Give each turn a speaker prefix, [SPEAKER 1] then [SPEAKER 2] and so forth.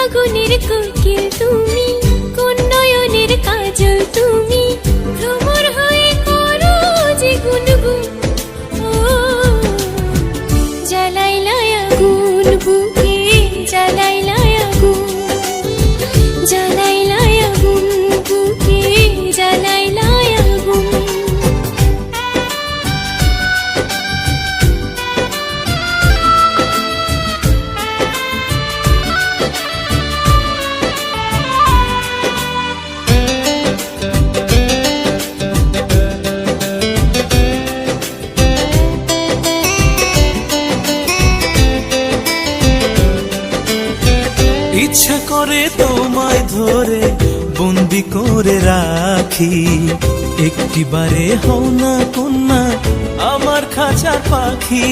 [SPEAKER 1] ফাগুনের কোকিল তুমি, কোন নয়নের কাজল তুমি, ভ্রমর হয়ে করো যে গুনগুন। ও জ্বালাইলাই আগুন বুকে, জ্বালাইলাই আগুন, জ্বালাইলাই আগুন বুকে, জ্বালাইলাই আগুন।
[SPEAKER 2] ইচ্ছা করে তোমায় ধরে বন্দি করে রাখি, একটিবারে হও না কন্যা আমার খাঁচার পাখি।